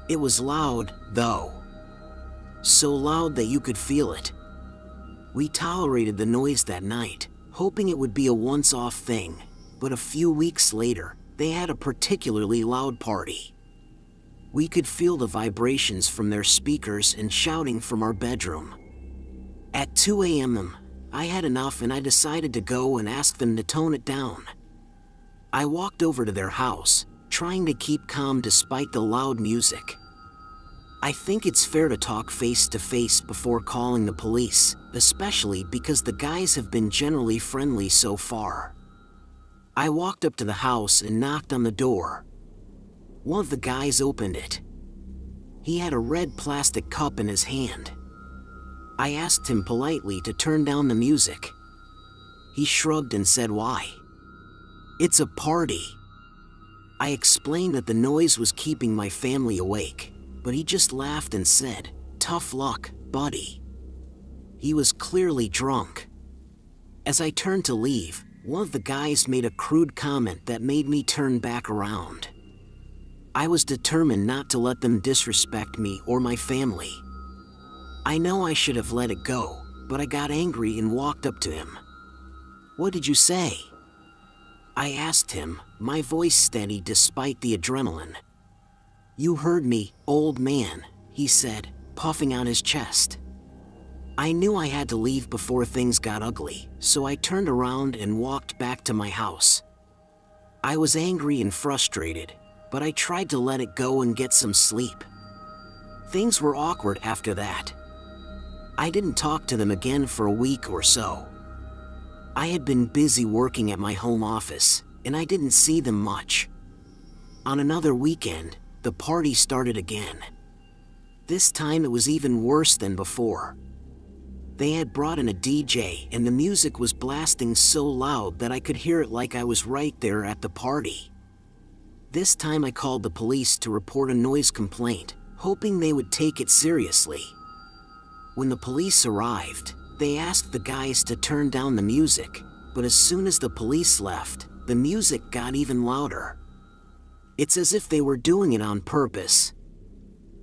It was loud, though. So loud that you could feel it. We tolerated the noise that night, hoping it would be a once-off thing, but a few weeks later, they had a particularly loud party. We could feel the vibrations from their speakers and shouting from our bedroom. At 2 a.m., I had enough and I decided to go and ask them to tone it down. I walked over to their house, trying to keep calm despite the loud music. I think it's fair to talk face to face before calling the police, especially because the guys have been generally friendly so far. I walked up to the house and knocked on the door. One of the guys opened it. He had a red plastic cup in his hand. I asked him politely to turn down the music. He shrugged and said, "Why?" "It's a party." I explained that the noise was keeping my family awake, but he just laughed and said, "Tough luck, buddy." He was clearly drunk. As I turned to leave, one of the guys made a crude comment that made me turn back around. I was determined not to let them disrespect me or my family. I know I should have let it go, but I got angry and walked up to him. "What did you say?" I asked him, my voice steady despite the adrenaline. "You heard me, old man," he said, puffing out his chest. I knew I had to leave before things got ugly, so I turned around and walked back to my house. I was angry and frustrated, but I tried to let it go and get some sleep. Things were awkward after that. I didn't talk to them again for a week or so. I had been busy working at my home office, and I didn't see them much. On another weekend, the party started again. This time it was even worse than before. They had brought in a DJ and the music was blasting so loud that I could hear it like I was right there at the party. This time I called the police to report a noise complaint, hoping they would take it seriously. When the police arrived, they asked the guys to turn down the music, but as soon as the police left, the music got even louder. It's as if they were doing it on purpose.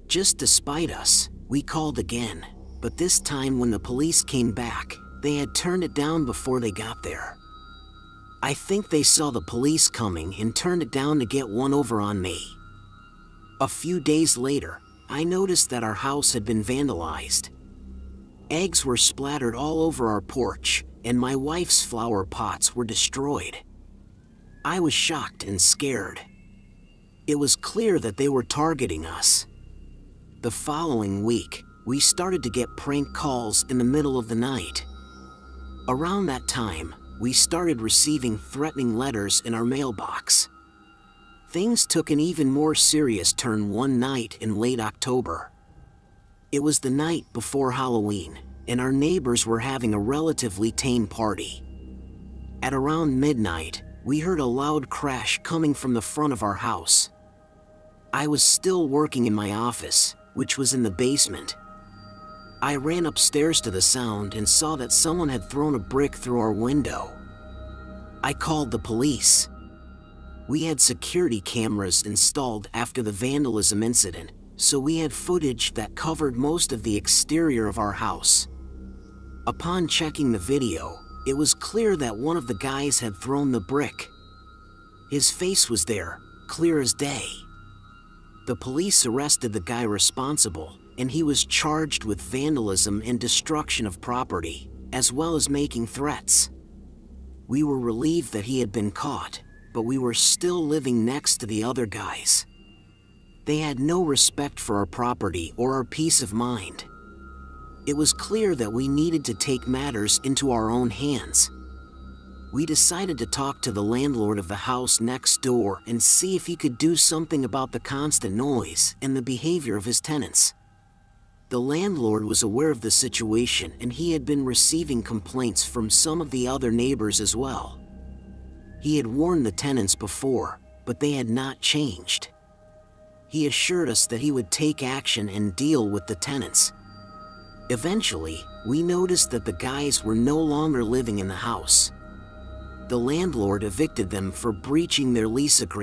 Just to spite us, we called again, but this time when the police came back, they had turned it down before they got there. I think they saw the police coming and turned it down to get one over on me. A few days later, I noticed that our house had been vandalized. Eggs were splattered all over our porch, and my wife's flower pots were destroyed. I was shocked and scared. It was clear that they were targeting us. The following week, we started to get prank calls in the middle of the night. Around that time, we started receiving threatening letters in our mailbox. Things took an even more serious turn one night in late October. It was the night before Halloween, and our neighbors were having a relatively tame party. At around midnight, we heard a loud crash coming from the front of our house. I was still working in my office, which was in the basement. I ran upstairs to the sound and saw that someone had thrown a brick through our window. I called the police. We had security cameras installed after the vandalism incident, so we had footage that covered most of the exterior of our house. Upon checking the video, it was clear that one of the guys had thrown the brick. His face was there, clear as day. The police arrested the guy responsible, and he was charged with vandalism and destruction of property, as well as making threats. We were relieved that he had been caught, but we were still living next to the other guys. They had no respect for our property or our peace of mind. It was clear that we needed to take matters into our own hands. We decided to talk to the landlord of the house next door and see if he could do something about the constant noise and the behavior of his tenants. The landlord was aware of the situation and he had been receiving complaints from some of the other neighbors as well. He had warned the tenants before, but they had not changed. He assured us that he would take action and deal with the tenants. Eventually, we noticed that the guys were no longer living in the house. The landlord evicted them for breaching their lease agreement.